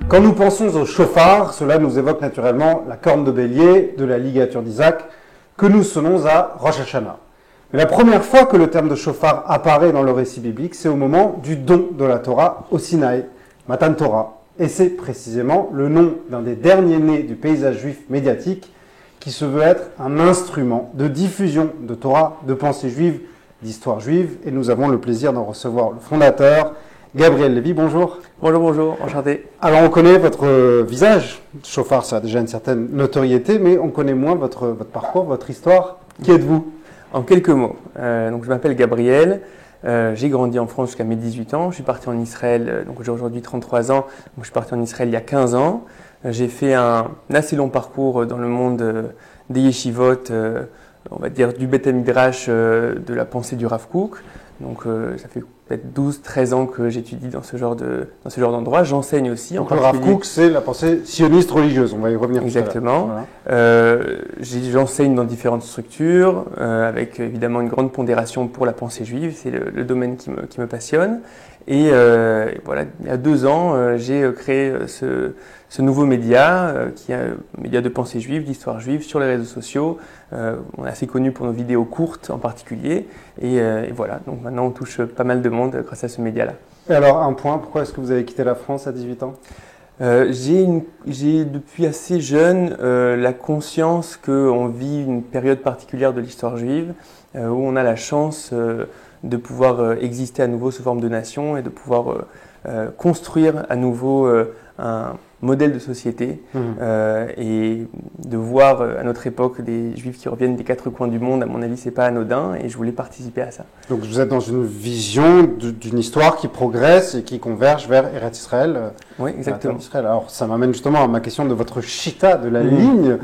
Quand nous pensons au chauffard, cela nous évoque naturellement la corne de bélier de la ligature d'Isaac que nous sonnons à Rosh Hashanah. Mais la première fois que le terme de chauffard apparaît dans le récit biblique, c'est au moment du don de la Torah au Sinaï, Matan Torah. Et c'est précisément le nom d'un des derniers nés du paysage juif médiatique qui se veut être un instrument de diffusion de Torah, de pensée juive, d'histoire juive. Et nous avons le plaisir d'en recevoir le fondateur, Gabriel Lévy. Bonjour. Bonjour, enchanté. Alors on connaît votre visage, chauffard, ça a déjà une certaine notoriété, mais on connaît moins votre parcours, votre histoire. Qui êtes-vous ? En quelques mots, donc je m'appelle Gabriel, j'ai grandi en France jusqu'à mes 18 ans, je suis parti en Israël, donc j'ai aujourd'hui 33 ans, donc je suis parti en Israël il y a 15 ans. J'ai fait un assez long parcours dans le monde des yeshivot, on va dire du Beth Midrash, de la pensée du Rav Kook. Donc ça fait peut-être 12-13 ans que j'étudie dans ce genre d'endroit. J'enseigne aussi. Donc le Rav Kook, c'est la pensée sioniste religieuse, on va y revenir. Exactement. Voilà. J'enseigne dans différentes structures, avec évidemment une grande pondération pour la pensée juive, c'est le domaine qui me passionne. Et voilà, il y a 2 ans, j'ai créé ce nouveau média, qui est un média de pensée juive, d'histoire juive, sur les réseaux sociaux. On est assez connu pour nos vidéos courtes en particulier. Et voilà, donc maintenant on touche pas mal de monde grâce à ce média-là. Et alors, un point, pourquoi est-ce que vous avez quitté la France à 18 ans ? J'ai depuis assez jeune la conscience qu'on vit une période particulière de l'histoire juive, où on a la chance de pouvoir exister à nouveau sous forme de nation et de pouvoir construire à nouveau un modèle de société et de voir à notre époque des juifs qui reviennent des 4 coins du monde. À mon avis, c'est pas anodin et je voulais participer à ça. Donc vous êtes dans une vision d'une histoire qui progresse et qui converge vers Eretz Israël. Oui, exactement. Alors ça m'amène justement à ma question de votre chita, de la ligne.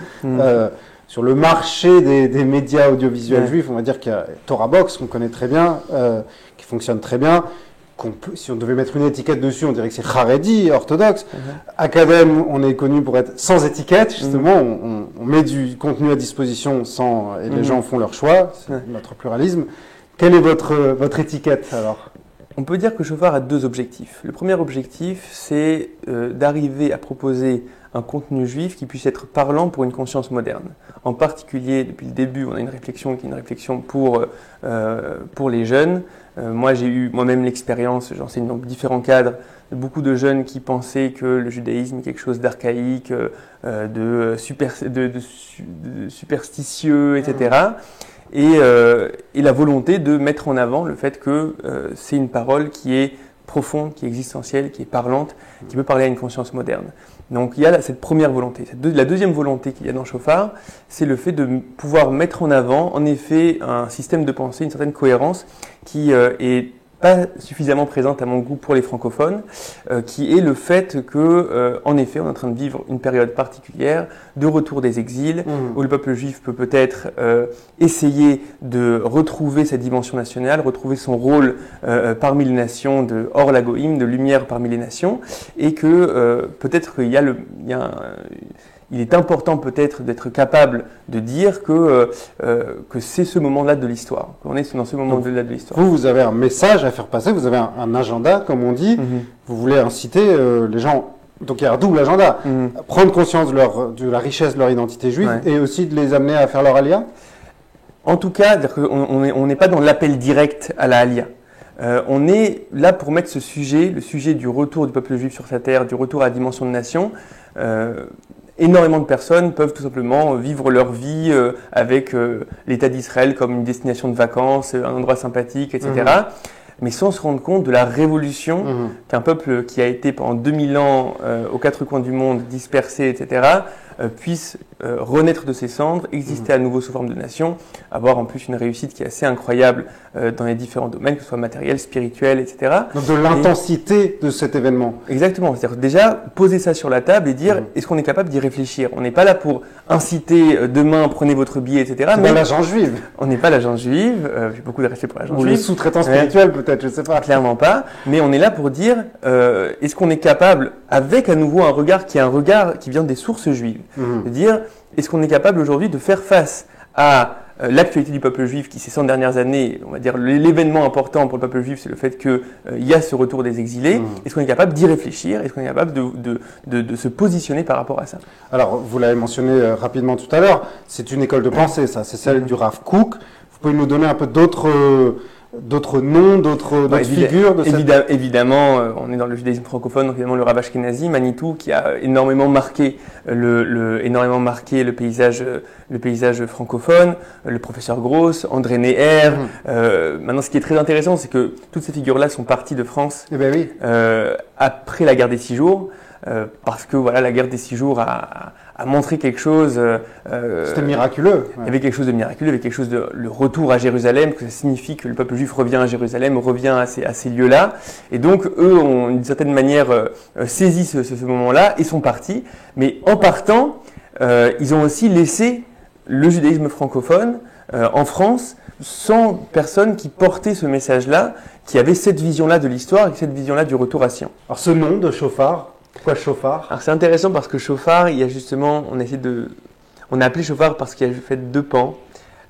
Sur le marché des médias audiovisuels juifs, on va dire qu'il y a Torah Box, qu'on connaît très bien, qui fonctionne très bien. Si on devait mettre une étiquette dessus, on dirait que c'est Haredi, orthodoxe. Academ, on est connu pour être sans étiquette, justement. On met du contenu à disposition et les gens font leur choix. C'est notre pluralisme. Quelle est votre étiquette alors ? On peut dire que Chauffard a 2 objectifs. Le premier objectif, c'est d'arriver à proposer un contenu juif qui puisse être parlant pour une conscience moderne. En particulier, depuis le début, on a une réflexion qui est une réflexion pour les jeunes. Moi, j'ai eu moi-même l'expérience, j'enseigne dans différents cadres, de beaucoup de jeunes qui pensaient que le judaïsme est quelque chose d'archaïque, de superstitieux, etc. Et la volonté de mettre en avant le fait que c'est une parole qui est profonde, qui est existentielle, qui est parlante, qui peut parler à une conscience moderne. Donc il y a cette première volonté. La deuxième volonté qu'il y a dans Chauffard, c'est le fait de pouvoir mettre en avant, en effet, un système de pensée, une certaine cohérence qui est pas suffisamment présente à mon goût pour les francophones, qui est le fait que, en effet, on est en train de vivre une période particulière de retour des exils, où le peuple juif peut peut-être essayer de retrouver sa dimension nationale, retrouver son rôle parmi les nations, de hors la goïm, de lumière parmi les nations, et que peut-être il est important peut-être d'être capable de dire que c'est ce moment-là de l'histoire, qu'on est dans ce moment-là de l'histoire. Vous avez un message à faire passer, vous avez un agenda, comme on dit. Vous voulez inciter les gens, donc il y a un double agenda, prendre conscience de la richesse de leur identité juive et aussi de les amener à faire leur alia. En tout cas, on n'est pas dans l'appel direct à la alia. On est là pour mettre ce sujet, le sujet du retour du peuple juif sur sa terre, du retour à la dimension de nation. Énormément de personnes peuvent tout simplement vivre leur vie avec l'État d'Israël comme une destination de vacances, un endroit sympathique, etc. Mais sans se rendre compte de la révolution qu'un peuple qui a été pendant 2000 ans aux 4 coins du monde dispersé, etc., puisse renaître de ses cendres, exister à nouveau sous forme de nation, avoir en plus une réussite qui est assez incroyable dans les différents domaines, que ce soit matériel, spirituel, etc. Donc de l'intensité de cet événement. Exactement, c'est-à-dire déjà poser ça sur la table et dire est-ce qu'on est capable d'y réfléchir ? On n'est pas là pour inciter demain, prenez votre billet, etc. C'est pas l'agence juive. On n'est pas l'agence juive, j'ai beaucoup de respect pour l'agence juive. Ou les sous-traitants spirituels peut-être, je ne sais pas. Clairement pas, mais on est là pour dire est-ce qu'on est capable, avec à nouveau un regard qui vient des sources juives, de dire est-ce qu'on est capable aujourd'hui de faire face à l'actualité du peuple juif qui ces 100 dernières années, on va dire l'événement important pour le peuple juif, c'est le fait qu'il y a ce retour des exilés. Est-ce qu'on est capable d'y réfléchir? Est-ce qu'on est capable de se positionner par rapport à ça? Alors, vous l'avez mentionné rapidement tout à l'heure, c'est une école de pensée, ça, c'est celle du Rav Kook. Vous pouvez nous donner un peu d'autres noms, d'autres figures de cette... Évidemment, on est dans le judaïsme francophone, donc évidemment le Rav Ashkenazi, Manitou, qui a énormément marqué le paysage francophone, le professeur Gross, André Neher. Maintenant, ce qui est très intéressant, c'est que toutes ces figures-là sont parties de France après la guerre des 6 jours. Parce que voilà, la guerre des 6 jours a montré quelque chose. C'était miraculeux. Il y avait quelque chose de miraculeux, il y avait quelque chose de le retour à Jérusalem, que ça signifie que le peuple juif revient à Jérusalem, revient à ces lieux-là. Et donc, eux ont d'une certaine manière saisi ce moment-là et sont partis. Mais en partant, ils ont aussi laissé le judaïsme francophone en France sans personne qui portait ce message-là, qui avait cette vision-là de l'histoire et cette vision-là du retour à Sion. Alors, ce nom de Shofar, pourquoi Shofar? Alors c'est intéressant parce que Shofar, il y a justement, on a appelé Shofar parce qu'il y a fait 2 pans.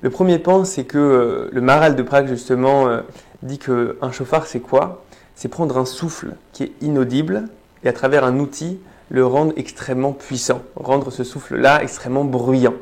Le premier pan, c'est que le Maharal de Prague justement dit qu'un Shofar c'est quoi? C'est prendre un souffle qui est inaudible et à travers un outil le rendre extrêmement puissant, rendre ce souffle-là extrêmement bruyant.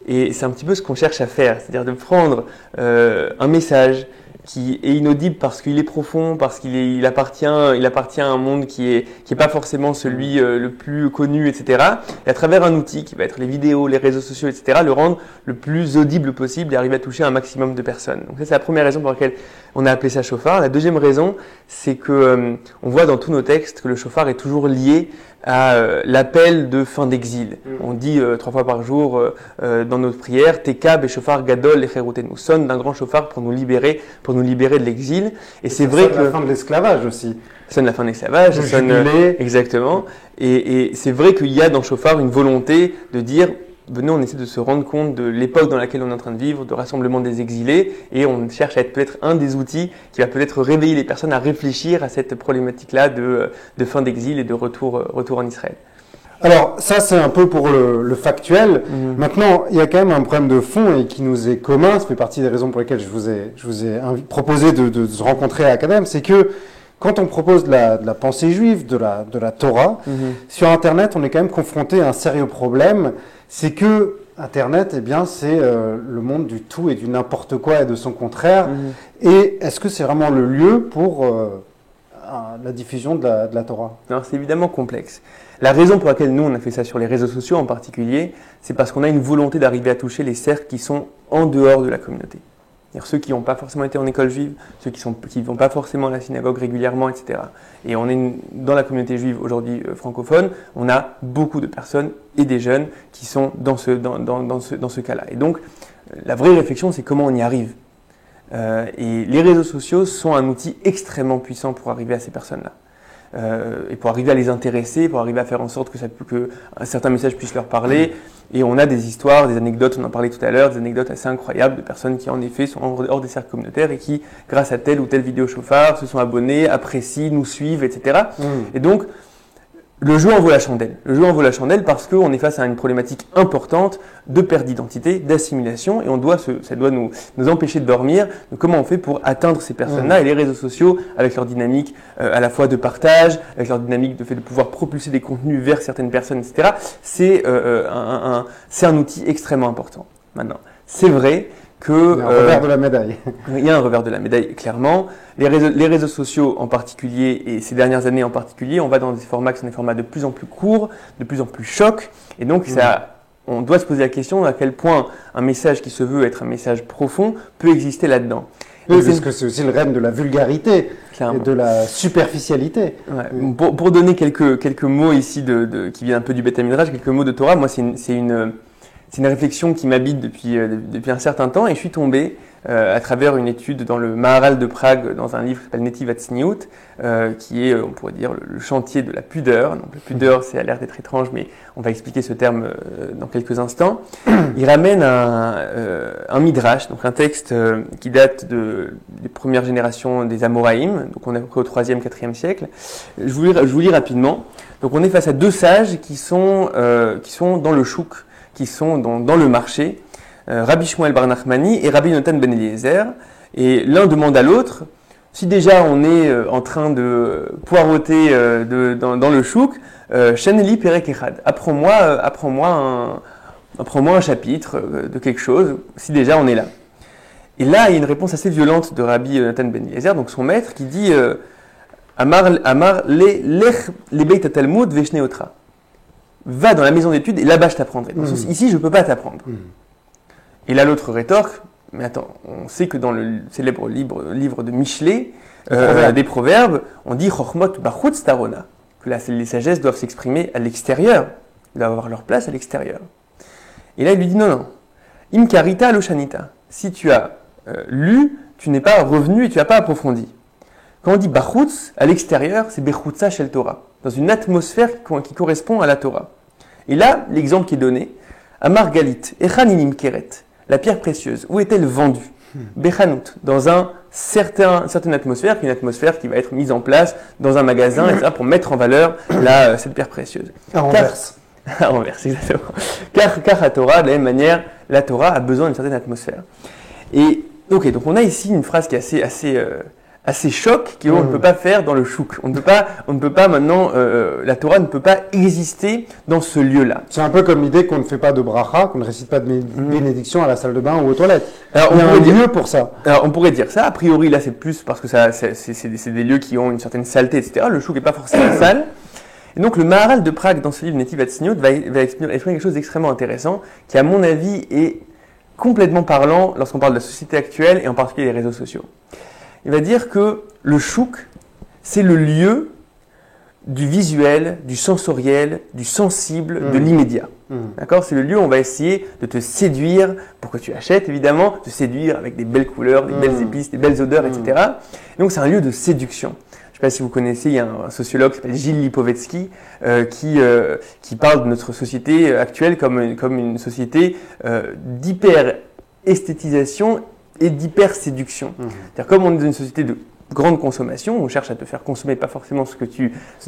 Et c'est un petit peu ce qu'on cherche à faire, c'est-à-dire de prendre un message qui est inaudible parce qu'il est profond, parce qu'il appartient à un monde qui est pas forcément celui le plus connu, etc. Et à travers un outil qui va être les vidéos, les réseaux sociaux, etc., le rendre le plus audible possible et arriver à toucher un maximum de personnes. Donc ça, c'est la première raison pour laquelle on a appelé ça Shofar. La deuxième raison, c'est que on voit dans tous nos textes que le Shofar est toujours lié à l'appel de fin d'exil. On dit 3 fois par jour dans notre prière, Teka beshofar gadol lecherutenu, sonne d'un grand shofar pour nous libérer de l'exil. Et c'est vrai que la fin de l'esclavage aussi. Sonne la fin de l'esclavage, ça sonne exactement. Et c'est vrai qu'il y a dans Shofar une volonté de dire venez, on essaie de se rendre compte de l'époque dans laquelle on est en train de vivre, de rassemblement des exilés, et on cherche à être peut-être un des outils qui va peut-être réveiller les personnes à réfléchir à cette problématique-là de fin d'exil et de retour en Israël. Alors, ça, c'est un peu pour le factuel. Maintenant, il y a quand même un problème de fond et qui nous est commun. Ça fait partie des raisons pour lesquelles je vous ai proposé de se rencontrer à Academ. C'est que quand on propose de la pensée juive, de la Torah, sur Internet, on est quand même confronté à un sérieux problème. C'est que Internet, eh bien, c'est le monde du tout et du n'importe quoi et de son contraire. Et est-ce que c'est vraiment le lieu pour la diffusion de la Torah? Non, c'est évidemment complexe. La raison pour laquelle nous, on a fait ça sur les réseaux sociaux en particulier, c'est parce qu'on a une volonté d'arriver à toucher les cercles qui sont en dehors de la communauté. C'est-à-dire ceux qui n'ont pas forcément été en école juive, ceux qui ne vont pas forcément à la synagogue régulièrement, etc. Et on est dans la communauté juive aujourd'hui francophone, on a beaucoup de personnes et des jeunes qui sont dans ce cas-là. Et donc, la vraie réflexion, c'est comment on y arrive. Et les réseaux sociaux sont un outil extrêmement puissant pour arriver à ces personnes-là. Et pour arriver à les intéresser, pour arriver à faire en sorte que certains messages puissent leur parler. Et on a des histoires, des anecdotes, on en parlait tout à l'heure, des anecdotes assez incroyables de personnes qui en effet sont hors des cercles communautaires et qui, grâce à telle ou telle vidéo Shofar, se sont abonnés, apprécient, nous suivent, etc. Et donc, le jeu en vaut la chandelle. Le jeu en vaut la chandelle parce qu'on est face à une problématique importante de perte d'identité, d'assimilation, et ça doit nous empêcher de dormir. Donc, comment on fait pour atteindre ces personnes-là? Et les réseaux sociaux, avec leur dynamique à la fois de partage, avec leur dynamique de fait de pouvoir propulser des contenus vers certaines personnes, etc., c'est un outil extrêmement important. Maintenant, c'est vrai que il y a un revers de la médaille. Il y a un revers de la médaille, clairement. Les réseaux sociaux en particulier, et ces dernières années en particulier, on va dans des formats qui sont des formats de plus en plus courts, de plus en plus chocs, et donc on doit se poser la question à quel point un message qui se veut être un message profond peut exister là-dedans. Oui, parce que c'est aussi le règne de la vulgarité et de la superficialité. Ouais. Pour donner quelques mots ici qui viennent un peu du Beth Midrash, quelques mots de Torah, moi c'est une réflexion qui m'habite depuis un certain temps, et je suis tombé à travers une étude dans le Maharal de Prague, dans un livre qui s'appelle Netiv Hatzniut, qui est, on pourrait dire, le chantier de la pudeur. Donc la pudeur, ça a l'air d'être étrange, mais on va expliquer ce terme dans quelques instants. Il ramène un midrash, donc un texte qui date des premières générations des Amoraïm, donc on est à peu près au 3e, 4e siècle. Je vous lis rapidement. Donc on est face à 2 sages qui sont dans le chouk, qui sont dans le marché. Rabbi Shmuel bar Nachmani et Rabbi Natan ben Eliezer. Et l'un demande à l'autre, si déjà on est en train de poireauter dans le chouk, Sheneli Perek Echad, apprends-moi un chapitre de quelque chose, si déjà on est là. Et là, il y a une réponse assez violente de Rabbi Natan ben Eliezer, donc son maître, qui dit Amar lech le beit Talmud veshne otra. Va dans la maison d'études et là-bas je t'apprendrai. Ici, je ne peux pas t'apprendre. Et là, l'autre rétorque, mais attends, on sait que dans le célèbre livre de Michelet, des proverbes, on dit Chochmot bachutz tarona, que les sagesses doivent s'exprimer à l'extérieur, doivent avoir leur place à l'extérieur. Et là, il lui dit non, im karita aloshanita. Si tu as lu, tu n'es pas revenu et tu n'as pas approfondi. Quand on dit bachutz, à l'extérieur, c'est bechutza shel Torah, dans une atmosphère qui correspond à la Torah. Et là, l'exemple qui est donné, Amar Galit, Echaninim Keret, la pierre précieuse, où est-elle vendue? Bechanout, dans une certaine atmosphère, une atmosphère qui va être mise en place dans un magasin, etc., pour mettre en valeur cette pierre précieuse. À Anvers. À Anvers, exactement. Car à Torah, de la même manière, la Torah a besoin d'une certaine atmosphère. Et donc on a ici une phrase qui est assez choc qu'on ne peut pas faire dans le chouk. On ne peut pas maintenant, la Torah ne peut pas exister dans ce lieu-là. C'est un peu comme l'idée qu'on ne fait pas de bracha, qu'on ne récite pas de bénédiction à la salle de bain ou aux toilettes. Alors, il y a un lieu pour ça. Alors, on pourrait dire ça. A priori, là, c'est plus parce que c'est des lieux qui ont une certaine saleté, etc. Le chouk n'est pas forcément sale. Et donc, le Maharal de Prague, dans ce livre Netiv Hatzniut, va exprimer quelque chose d'extrêmement intéressant, qui, à mon avis, est complètement parlant lorsqu'on parle de la société actuelle et en particulier des réseaux sociaux. Il va dire que le chouk, c'est le lieu du visuel, du sensoriel, du sensible, de l'immédiat. D'accord ? C'est le lieu où on va essayer de te séduire pour que tu achètes, évidemment, te séduire avec des belles couleurs, des belles épices, des belles odeurs, etc. Et donc, c'est un lieu de séduction. Je ne sais pas si vous connaissez, il y a un sociologue qui s'appelle Gilles Lipovetsky qui parle de notre société actuelle comme une société d'hyper-esthétisation et d'hyper-séduction. C'est-à-dire, comme on est dans une société de grande consommation, on cherche à te faire consommer pas forcément ce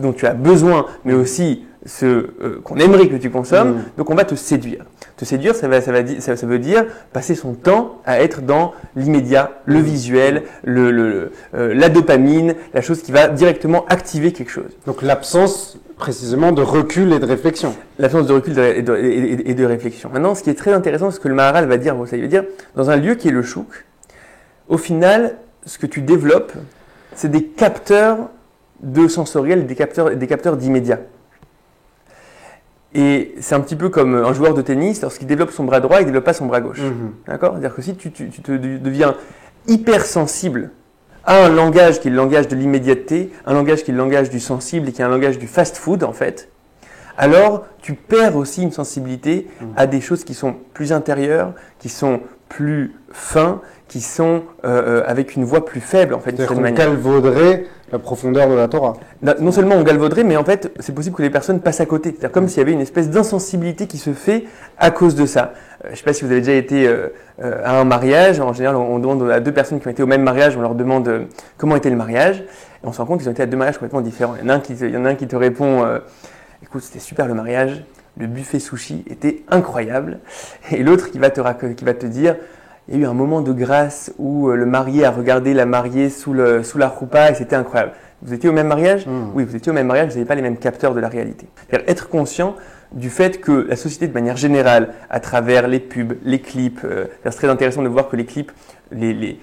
dont tu as besoin, mais aussi ce qu'on aimerait que tu consommes, donc on va te séduire. Te séduire, ça veut dire passer son temps à être dans l'immédiat, le visuel, la dopamine, la chose qui va directement activer quelque chose. Donc l'absence précisément de recul et de réflexion. L'absence de recul et de réflexion. Maintenant, ce qui est très intéressant, c'est ce que le Maharal va dire, ça veut dire, dans un lieu qui est le chouk, au final, ce que tu développes, c'est des capteurs de sensoriel, des capteurs d'immédiat. Et c'est un petit peu comme un joueur de tennis, lorsqu'il développe son bras droit, il ne développe pas son bras gauche. D'accord ? C'est-à-dire que si tu deviens hypersensible à un langage qui est le langage de l'immédiateté, un langage qui est le langage du sensible et qui est un langage du fast-food, en fait, alors tu perds aussi une sensibilité à des choses qui sont plus intérieures, qui sont plus fins, qui sont avec une voix plus faible, en fait. C'est-à-dire qu'on galvauderait la profondeur de la Torah. Non seulement on galvauderait, mais en fait, c'est possible que les personnes passent à côté. C'est-à-dire comme s'il y avait une espèce d'insensibilité qui se fait à cause de ça. Je ne sais pas si vous avez déjà été à un mariage. En général, on demande à deux personnes qui ont été au même mariage, on leur demande comment était le mariage. Et on se rend compte qu'ils ont été à deux mariages complètement différents. Il y en a un qui te répond écoute, c'était super le mariage, le buffet sushi était incroyable. Et l'autre qui va te dire il y a eu un moment de grâce où le marié a regardé la mariée sous la choupa et c'était incroyable. Vous étiez au même mariage ? Oui, vous étiez au même mariage, vous n'avez pas les mêmes capteurs de la réalité. C'est-à-dire être conscient du fait que la société, de manière générale, à travers les pubs, les clips, c'est très intéressant de voir que les clips, le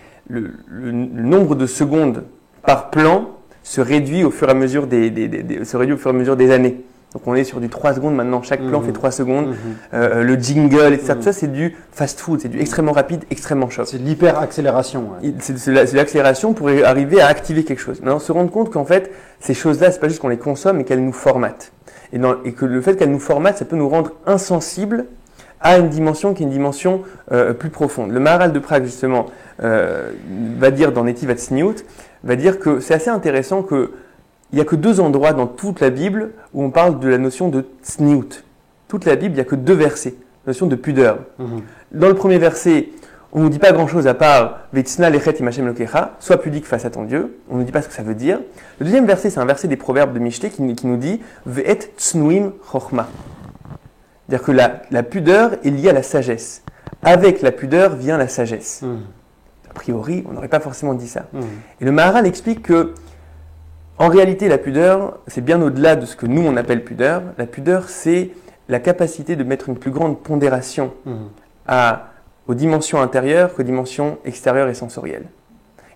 nombre de secondes par plan se réduit au fur et à mesure des années. Donc on est sur du 3 secondes maintenant, chaque plan fait 3 secondes, le jingle, etc. Tout ça c'est du fast-food, c'est du extrêmement rapide, extrêmement choc. C'est l'hyper-accélération. Ouais. C'est l'accélération pour arriver à activer quelque chose. Maintenant, se rendre compte qu'en fait, ces choses-là, c'est pas juste qu'on les consomme, mais qu'elles nous formatent. Et que le fait qu'elles nous formatent, ça peut nous rendre insensibles à une dimension qui est une dimension plus profonde. Le Maharal de Prague, justement, va dire dans Netiv Hatzniut, va dire que c'est assez intéressant que il n'y a que 2 endroits dans toute la Bible où on parle de la notion de tsniout. Toute la Bible, il n'y a que 2 versets, la notion de pudeur. Dans le premier verset, on ne nous dit pas grand-chose à part « Vetzna lechet im Hashem lokecha » « Sois pudique face à ton Dieu ». On ne nous dit pas ce que ça veut dire. Le deuxième verset, c'est un verset des proverbes de Michelet qui nous dit « Ve'et tsnuim chochma ». C'est-à-dire que la pudeur est liée à la sagesse. avec la pudeur vient la sagesse. A priori, on n'aurait pas forcément dit ça. Et le Maharal explique que, en réalité, la pudeur, c'est bien au-delà de ce que nous, on appelle pudeur. La pudeur, c'est la capacité de mettre une plus grande pondération aux dimensions intérieures qu'aux dimensions extérieures et sensorielles.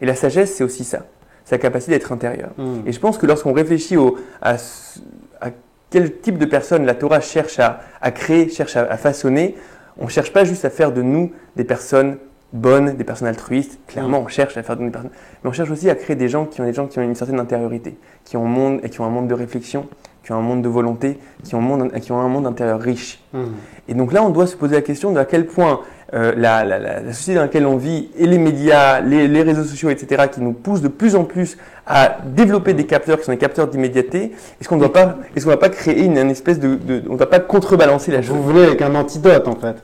Et la sagesse, c'est aussi ça, sa capacité d'être intérieure. Et je pense que lorsqu'on réfléchit à quel type de personne la Torah cherche à créer, cherche à façonner, on ne cherche pas juste à faire de nous des personnes bonnes, des personnes altruistes. Clairement, on cherche à faire de nous des personnes, mais on cherche aussi à créer des gens qui ont une certaine intériorité, qui ont un monde de réflexion, qui ont un monde de volonté, qui ont un monde intérieur riche. Et donc là, on doit se poser la question de à quel point la société dans laquelle on vit et les médias, les réseaux sociaux, etc., qui nous poussent de plus en plus à développer des capteurs qui sont des capteurs d'immédiateté, est-ce qu'on ne va pas créer une espèce on ne va pas contrebalancer la chose? Vous voulez avec un antidote en fait.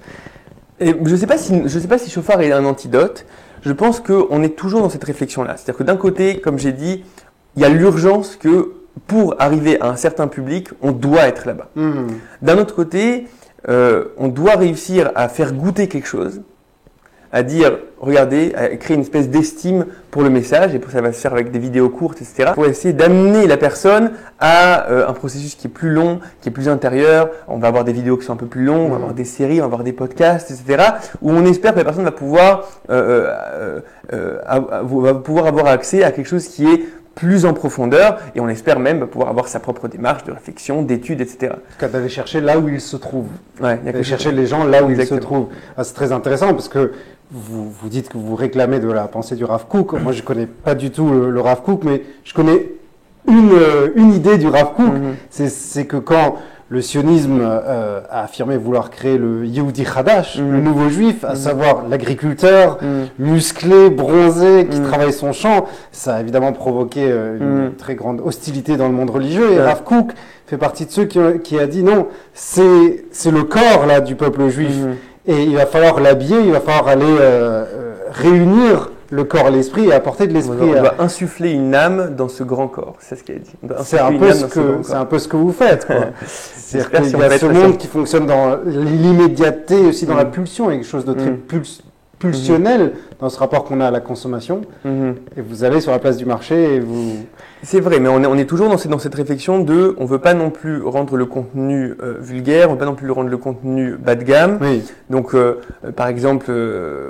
Et je ne sais pas si Shofar est un antidote. Je pense qu'on est toujours dans cette réflexion-là. C'est-à-dire que d'un côté, comme j'ai dit, il y a l'urgence que pour arriver à un certain public, on doit être là-bas. D'un autre côté, on doit réussir à faire goûter quelque chose, à dire, regardez, à créer une espèce d'estime pour le message, et ça va se faire avec des vidéos courtes, etc., pour essayer d'amener la personne à un processus qui est plus long, qui est plus intérieur. On va avoir des vidéos qui sont un peu plus longues, on va avoir des séries, on va avoir des podcasts, etc., où on espère que la personne va pouvoir avoir accès à quelque chose qui est plus en profondeur, et on espère même pouvoir avoir sa propre démarche de réflexion, d'études, etc. En tout cas, d'aller chercher là où il se trouve. Ouais, d'aller chercher les gens là où ils se trouvent. Ah, c'est très intéressant parce que vous dites que vous réclamez de la pensée du Rav Kook. Moi, je connais pas du tout le Rav Kook, mais je connais une idée du Rav Kook. C'est que quand le sionisme a affirmé vouloir créer le Yehudi Hadash, le nouveau juif, à savoir l'agriculteur musclé, bronzé, qui travaille son champ, ça a évidemment provoqué une très grande hostilité dans le monde religieux. Et Rav Kook fait partie de ceux qui a dit non, c'est le corps là du peuple juif. Et il va falloir l'habiller, il va falloir aller réunir le corps et l'esprit et apporter de l'esprit. On doit insuffler une âme dans ce grand corps, c'est ce qu'il a dit. C'est un peu ce que vous faites, quoi. C'est-à-dire qu'il y a ce monde qui fonctionne dans l'immédiateté, aussi dans la pulsion, il y a quelque chose de très pulsionnel dans ce rapport qu'on a à la consommation. Et vous allez sur la place du marché et vous... C'est vrai, mais on est toujours dans cette réflexion de, on veut pas non plus rendre le contenu vulgaire, on veut pas non plus rendre le contenu bas de gamme. Donc, par exemple,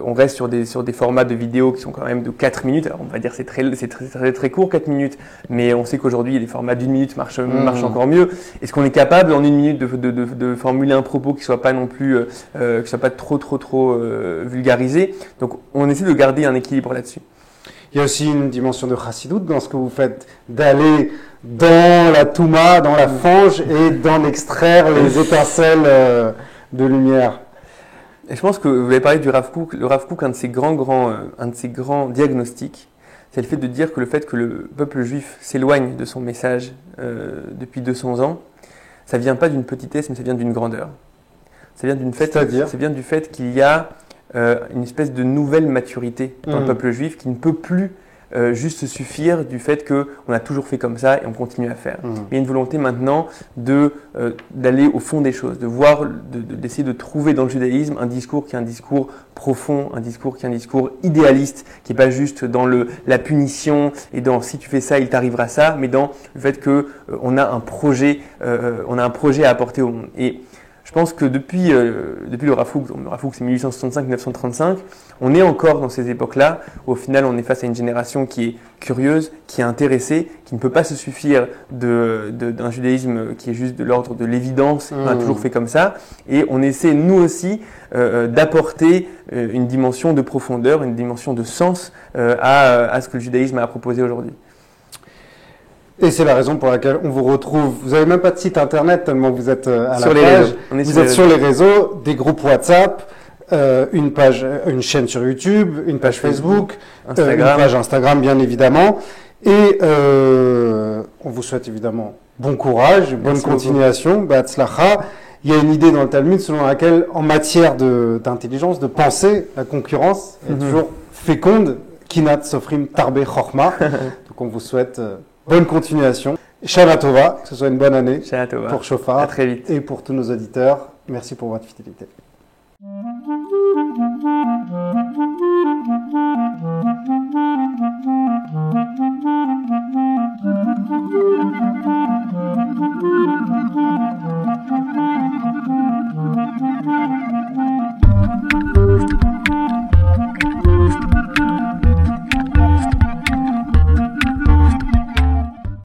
on reste sur des formats de vidéos qui sont quand même de 4 minutes. Alors, on va dire c'est très court, 4 minutes, mais on sait qu'aujourd'hui, les formats d'1 minute marchent encore mieux. Est-ce qu'on est capable en 1 minute de formuler un propos qui soit pas non plus, qui soit pas trop vulgarisé? Donc, on essaie de garder un équilibre là-dessus. Il y a aussi une dimension de chassidoute dans ce que vous faites, d'aller dans la touma, dans la fange et d'en extraire les étincelles de lumière. Et je pense que vous avez parlé du Rav Kook. Le Rav Kook, un de ses grands diagnostics, c'est le fait de dire que le fait que le peuple juif s'éloigne de son message depuis 200 ans, ça vient pas d'une petitesse, mais ça vient d'une grandeur. Ça vient du fait qu'il y a une espèce de nouvelle maturité dans le peuple juif qui ne peut plus juste se suffire du fait qu'on a toujours fait comme ça et on continue à faire. Il y a une volonté maintenant d'aller au fond des choses, d'essayer de trouver dans le judaïsme un discours qui est un discours profond, un discours qui est un discours idéaliste, qui n'est pas juste dans la punition et dans si tu fais ça, il t'arrivera ça, mais dans le fait qu'on a un projet à apporter au monde. Et je pense que depuis le Rav Kook c'est 1865-1935, on est encore dans ces époques-là où au final on est face à une génération qui est curieuse, qui est intéressée, qui ne peut pas se suffire d'un judaïsme qui est juste de l'ordre de l'évidence, on a toujours fait comme ça, et on essaie nous aussi d'apporter une dimension de profondeur, une dimension de sens à ce que le judaïsme a proposé aujourd'hui. Et c'est la raison pour laquelle on vous retrouve. Vous n'avez même pas de site internet tellement vous êtes à la page. Vous êtes sur les réseaux, des groupes WhatsApp, une chaîne sur YouTube, une page Facebook, une page Instagram bien évidemment. Et on vous souhaite évidemment bon courage, bonne continuation, Batzlacha. Il y a une idée dans le Talmud selon laquelle en matière d'intelligence, de pensée, la concurrence est toujours féconde. Kinat Sofrim Tarbe Chorma. Donc on vous souhaite... bonne continuation. Shana Tova, que ce soit une bonne année pour Shofar à très vite. Et pour tous nos auditeurs. Merci pour votre fidélité.